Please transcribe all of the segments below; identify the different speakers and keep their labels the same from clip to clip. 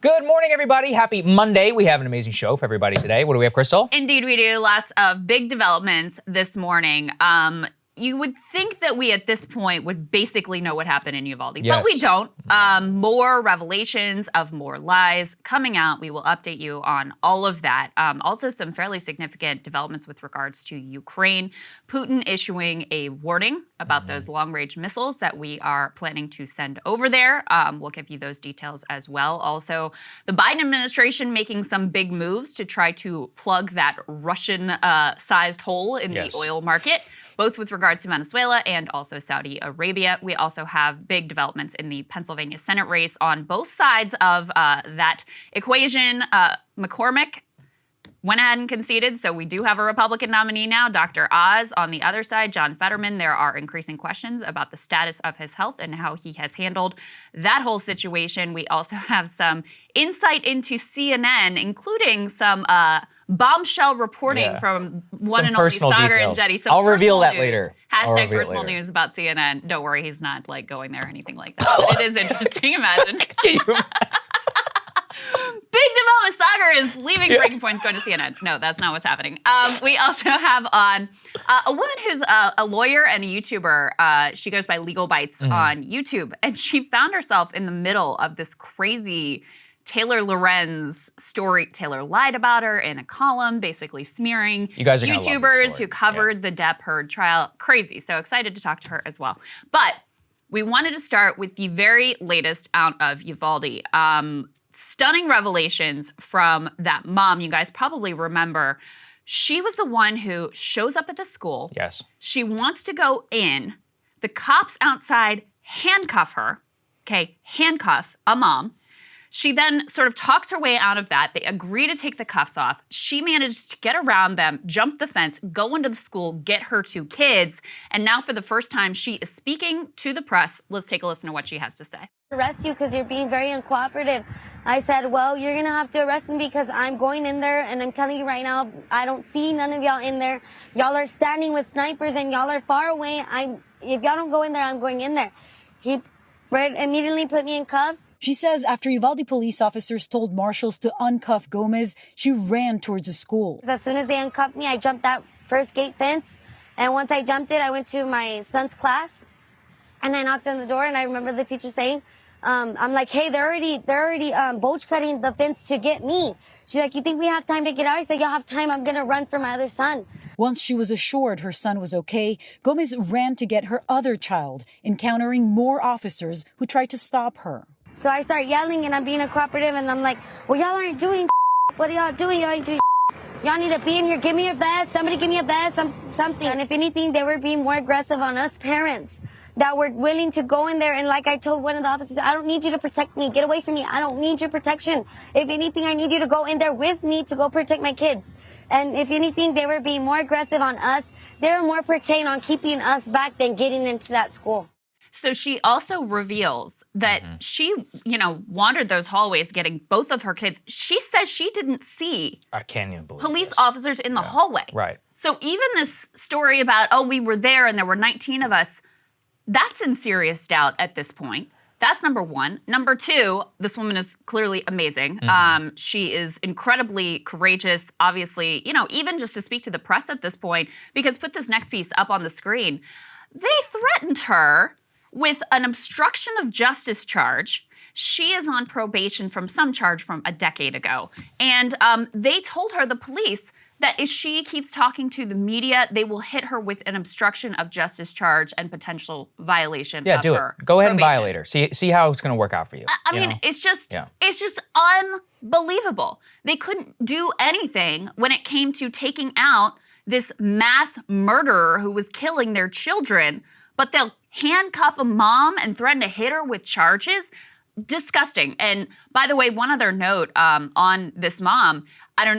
Speaker 1: Good morning, everybody. Happy Monday. We have an amazing show for everybody today. What do we have, Krystal?
Speaker 2: Indeed, we do. Lots of big developments this morning. You would think that we, at this point, would basically know what happened in Uvalde,
Speaker 1: Yes.
Speaker 2: but we don't. More revelations of more lies coming out. We will update you on all of that. Also, some fairly significant developments with regards to Ukraine. Putin issuing a warning about those long-range missiles that we are planning to send over there. We'll give you those details as well. Also, the Biden administration making some big moves to try to plug that Russian-sized hole in the oil market, both with regards to Venezuela and also Saudi Arabia. We also have big developments in the Pennsylvania Senate race on both sides of that equation. McCormick went ahead and conceded, so we do have a Republican nominee now. Dr. Oz on the other side, John Fetterman. There are increasing questions about the status of his health and how he has handled that whole situation. We also have some insight into CNN, including some bombshell reporting from one and only Saagar and Jetty.
Speaker 1: I'll reveal that later.
Speaker 2: Hashtag personal news about CNN. Don't worry, he's not like going there or anything like that. But it is interesting. Imagine. Big development. Saagar is leaving Breaking Point's going to CNN. No, that's not what's happening. We also have on a woman who's a lawyer and a YouTuber. She goes by Legal Bites on YouTube. And she found herself in the middle of this crazy Taylor Lorenz story. Taylor lied about her in a column, basically smearing YouTubers who covered the Depp Heard trial. Crazy. So excited to talk to her as well. But we wanted to start with the very latest out of Uvalde. Stunning revelations from that mom. You guys probably remember. She was the one who shows up at the school.
Speaker 1: Yes.
Speaker 2: She wants to go in. The cops outside handcuff her. Okay, handcuff a mom. She then sort of talks her way out of that. They agree to take the cuffs off. She manages to get around them, jump the fence, go into the school, get her two kids. And now for the first time, she is speaking to the press. Let's take a listen to what she has to say.
Speaker 3: Arrest you because you're being very uncooperative. I said, well, you're going to have to arrest me because I'm going in there, and I'm telling you right now, I don't see none of y'all in there. Y'all are standing with snipers, and y'all are far away. If y'all don't go in there, I'm going in there. He immediately put me in cuffs.
Speaker 4: She says after Uvalde police officers told marshals to uncuff Gomez, she ran towards the school.
Speaker 3: As soon as they uncuffed me, I jumped that first gate fence, and once I jumped it, I went to my son's class, and I knocked on the door, and I remember the teacher saying, I'm like, hey, they're already bolt cutting the fence to get me. She's like, you think we have time to get out? I said, y'all have time. I'm going to run for my other son.
Speaker 4: Once she was assured her son was okay, Gomez ran to get her other child, encountering more officers who tried to stop her.
Speaker 3: So I start yelling, and I'm being a cooperative, and I'm like, well, y'all aren't doing what are y'all doing? Y'all ain't doing Y'all need to be in here. Give me your vest. Somebody give me a vest, something. And if anything, they were being more aggressive on us parents that were willing to go in there. And like I told one of the officers, I don't need you to protect me. Get away from me. I don't need your protection. If anything, I need you to go in there with me to go protect my kids. And if anything, they were being more aggressive on us. They were more pertained on keeping us back than getting into that school.
Speaker 2: So she also reveals that she, wandered those hallways getting both of her kids. She says she didn't see police officers in the hallway.
Speaker 1: Right.
Speaker 2: So even this story about, we were there and there were 19 of us, that's in serious doubt at this point. That's number one. Number two, this woman is clearly amazing. She is incredibly courageous, obviously, even just to speak to the press at this point, because put this next piece up on the screen. They threatened her with an obstruction of justice charge. She is on probation from some charge from a decade ago. And they told her, the police, that if she keeps talking to the media, they will hit her with an obstruction of justice charge and potential violation of her
Speaker 1: do it. Go ahead and
Speaker 2: probation.
Speaker 1: violate her. See how it's going to work out for you.
Speaker 2: I mean, it's just unbelievable. They couldn't do anything when it came to taking out this mass murderer who was killing their children, but they'll handcuff a mom and threaten to hit her with charges. Disgusting. And by the way, one other note on this mom,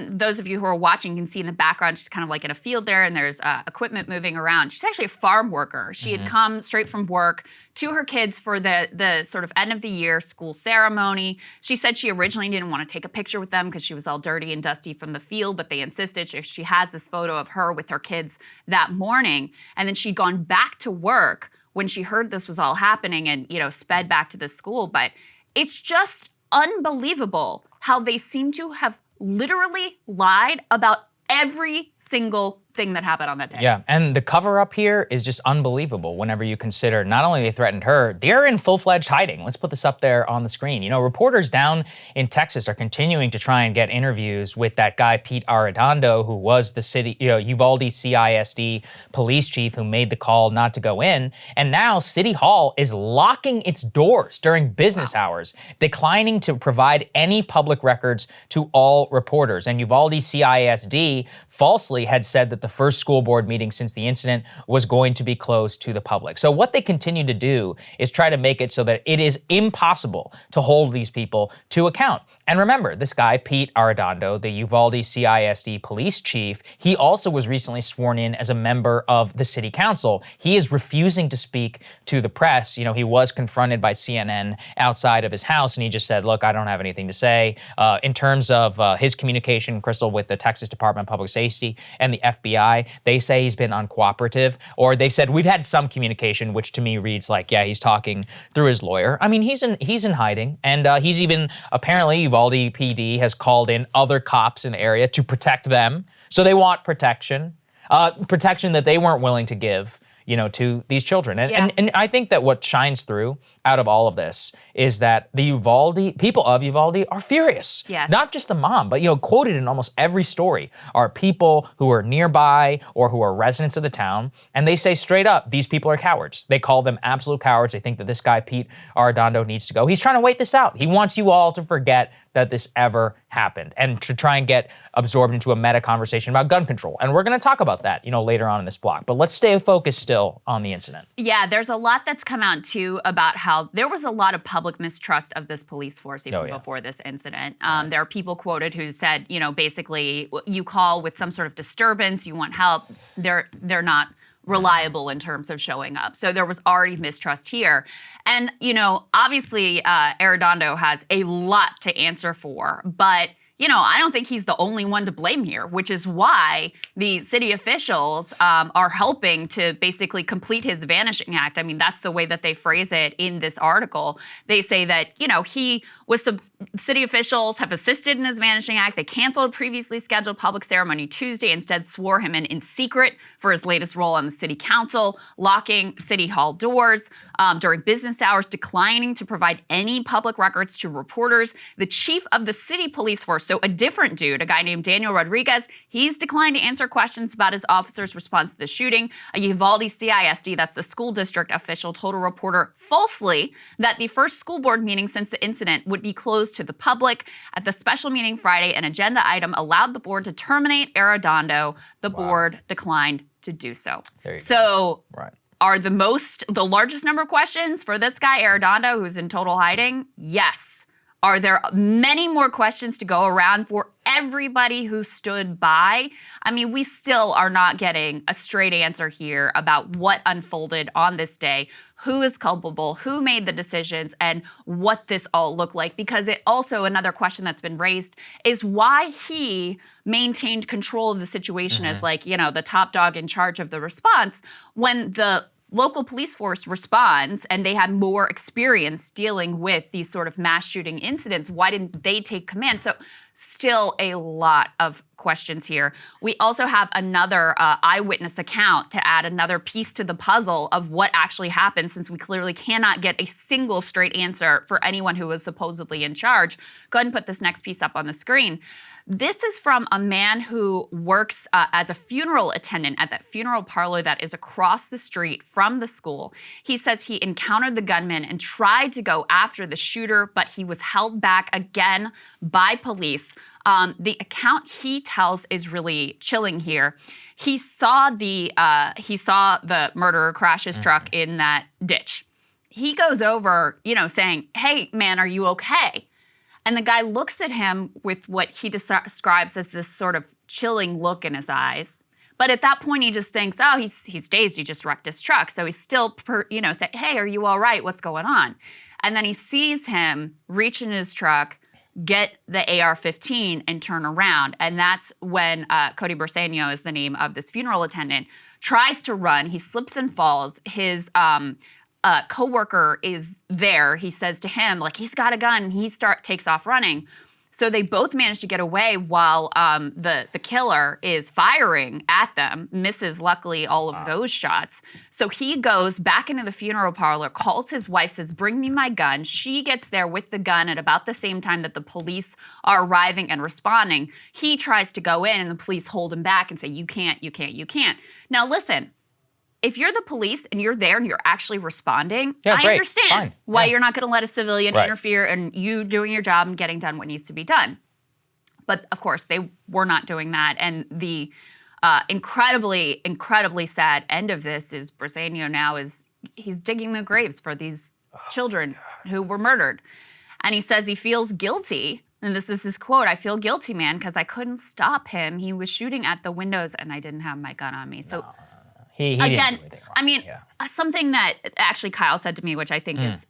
Speaker 2: those of you who are watching can see in the background, she's kind of like in a field there and there's equipment moving around. She's actually a farm worker. She had come straight from work to her kids for the sort of end of the year school ceremony. She said she originally didn't want to take a picture with them because she was all dirty and dusty from the field, but they insisted. She has this photo of her with her kids that morning. And then she'd gone back to work when she heard this was all happening and, sped back to the school. But it's just unbelievable how they seem to have literally lied about every single thing that happened on that day.
Speaker 1: Yeah, and the cover up here is just unbelievable whenever you consider not only they threatened her, they're in full-fledged hiding. Let's put this up there on the screen. You know, reporters down in Texas are continuing to try and get interviews with that guy, Pete Arredondo, who was the Uvalde CISD police chief who made the call not to go in. And now City Hall is locking its doors during business hours, declining to provide any public records to all reporters. And Uvalde CISD falsely had said that the first school board meeting since the incident was going to be closed to the public. So what they continue to do is try to make it so that it is impossible to hold these people to account. And remember, this guy, Pete Arredondo, the Uvalde CISD police chief, he also was recently sworn in as a member of the city council. He is refusing to speak to the press. You know, he was confronted by CNN outside of his house, and he just said, look, I don't have anything to say. In terms of his communication, Krystal, with the Texas Department of Public Safety and the FBI, they say he's been uncooperative, or they've said we've had some communication, which to me reads like, yeah, he's talking through his lawyer. I mean, he's in hiding, and he's even apparently Uvalde PD has called in other cops in the area to protect them. So they want protection that they weren't willing to give, you know, to these children. And I think that what shines through out of all of this is that the people of Uvalde are furious.
Speaker 2: Yes.
Speaker 1: Not just the mom, but, you know, quoted in almost every story are people who are nearby or who are residents of the town. And they say straight up, these people are cowards. They call them absolute cowards. They think that this guy, Pete Arredondo, needs to go. He's trying to wait this out. He wants you all to forget that this ever happened and to try and get absorbed into a meta conversation about gun control. And we're going to talk about that, you know, later on in this block. But let's stay focused still on the incident.
Speaker 2: Yeah, there's a lot that's come out too about how there was a lot of public mistrust of this police force even before this incident. There are people quoted who said, you know, basically you call with some sort of disturbance, you want help, they're not reliable in terms of showing up. So there was already mistrust here. And, you know, obviously Arredondo has a lot to answer for, but you know, I don't think he's the only one to blame here, which is why the city officials are helping to basically complete his vanishing act. I mean, that's the way that they phrase it in this article. They say that, you know, city officials have assisted in his vanishing act. They canceled a previously scheduled public ceremony Tuesday, instead swore him in secret for his latest role on the city council, locking city hall doors during business hours, declining to provide any public records to reporters. The chief of the city police force, so a different dude, a guy named Daniel Rodriguez, he's declined to answer questions about his officer's response to the shooting. A Uvalde CISD, that's the school district official, told a reporter falsely that the first school board meeting since the incident would be closed to the public. At the special meeting Friday, an agenda item allowed the board to terminate Arredondo. The board declined to do so. So are the largest number of questions for this guy, Arredondo, who's in total hiding? Yes. Are there many more questions to go around for everybody who stood by? I mean, we still are not getting a straight answer here about what unfolded on this day, who is culpable, who made the decisions, and what this all looked like. Because it also, another question that's been raised is why he maintained control of the situation as, like, you know, the top dog in charge of the response when the local police force responds and they had more experience dealing with these sort of mass shooting incidents. Why didn't they take command? So still a lot of questions here. We also have another eyewitness account to add another piece to the puzzle of what actually happened, since we clearly cannot get a single straight answer for anyone who was supposedly in charge. Go ahead and put this next piece up on the screen. This is from a man who works as a funeral attendant at that funeral parlor that is across the street from the school. He says he encountered the gunman and tried to go after the shooter, but he was held back again by police. The account he tells is really chilling here. He saw the murderer crash his truck in that ditch. He goes over, you know, saying, "Hey, man, are you okay?" And the guy looks at him with what he describes as this sort of chilling look in his eyes. But at that point, he just thinks, oh, he's dazed. He just wrecked his truck. So he's still, say, hey, are you all right? What's going on? And then he sees him reach in his truck, get the AR-15, and turn around. And that's when Cody Bersenio is the name of this funeral attendant, tries to run. He slips and falls. His coworker is there. He says to him, like, he's got a gun, and he takes off running. So they both manage to get away while the killer is firing at them, misses luckily all of those shots. So he goes back into the funeral parlor, calls his wife, says, bring me my gun. She gets there with the gun at about the same time that the police are arriving and responding. He tries to go in and the police hold him back and say, you can't, you can't, you can't. Now listen, if you're the police and you're there and you're actually responding, I understand why you're not going to let a civilian interfere in you doing your job and getting done what needs to be done. But of course, they were not doing that. And the incredibly, incredibly sad end of this is Briseño now he's digging the graves for these children who were murdered. And he says he feels guilty. And this is his quote, I feel guilty, man, because I couldn't stop him. He was shooting at the windows and I didn't have my gun on me. So.
Speaker 1: He
Speaker 2: Again,
Speaker 1: didn't do anything wrong.
Speaker 2: I mean, something that actually Kyle said to me, which I think is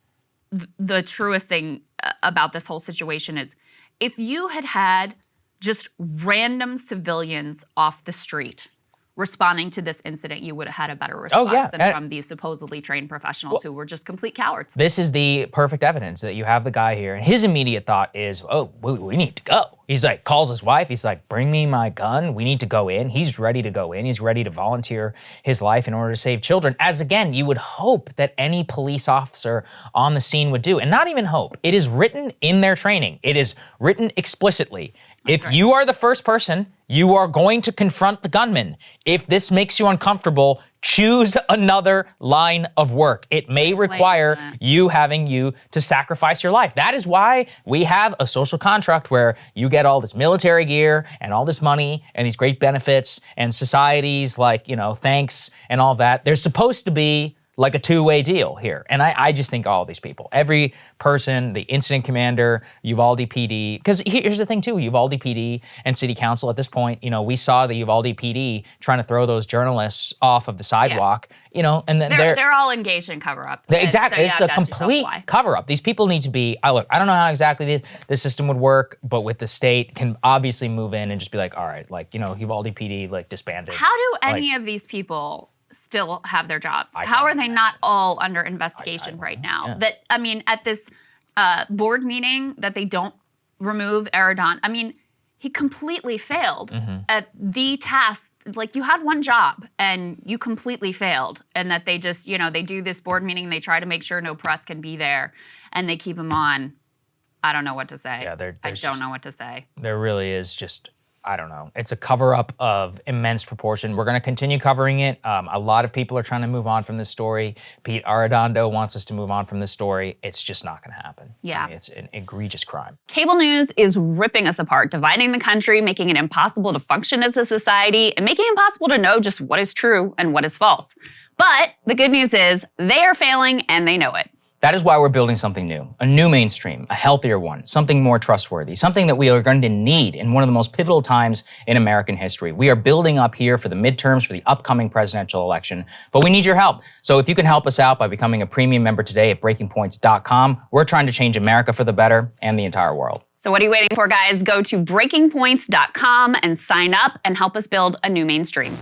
Speaker 2: the truest thing about this whole situation is, if you had just random civilians off the street responding to this incident, you would have had a better response than from these supposedly trained professionals who were just complete cowards.
Speaker 1: This is the perfect evidence that you have the guy here, and his immediate thought is, oh, we need to go. He's like, calls his wife, he's like, bring me my gun, we need to go in. He's ready to go in, he's ready to volunteer his life in order to save children, as again, you would hope that any police officer on the scene would do. And not even hope, it is written in their training. It is written explicitly. If you are the first person, you are going to confront the gunman. If this makes you uncomfortable, choose another line of work. It may require you to sacrifice your life. That is why we have a social contract where you get all this military gear and all this money and these great benefits and societies like, thanks and all that. There's supposed to be like a two-way deal here. And I just think all of these people, every person, the incident commander, Uvalde PD, because here's the thing too, Uvalde PD and city council at this point, we saw the Uvalde PD trying to throw those journalists off of the sidewalk, and then
Speaker 2: they're all engaged in cover-up.
Speaker 1: Exactly, it's a complete cover-up. These people need to be, I don't know how exactly the system would work, but with the state can obviously move in and just be like, all right, Uvalde PD, disbanded.
Speaker 2: How do any of these people still have their jobs? How are they not all under investigation right now? That, at this board meeting that they don't remove Arredondo, he completely failed at the task. You had one job and you completely failed, and that they just, they do this board meeting, they try to make sure no press can be there, and they keep him on. I don't know what to say.
Speaker 1: Yeah,
Speaker 2: I don't know what to say.
Speaker 1: There really is just, I don't know. It's a cover-up of immense proportion. We're going to continue covering it. A lot of people are trying to move on from this story. Pete Arredondo wants us to move on from this story. It's just not going to happen.
Speaker 2: Yeah.
Speaker 1: It's an egregious crime.
Speaker 2: Cable news is ripping us apart, dividing the country, making it impossible to function as a society, and making it impossible to know just what is true and what is false. But the good news is they are failing and they know it.
Speaker 1: That is why we're building something new, a new mainstream, a healthier one, something more trustworthy, something that we are going to need in one of the most pivotal times in American history. We are building up here for the midterms, for the upcoming presidential election, but we need your help. So if you can help us out by becoming a premium member today at breakingpoints.com, we're trying to change America for the better and the entire world.
Speaker 2: So what are you waiting for, guys? Go to breakingpoints.com and sign up and help us build a new mainstream.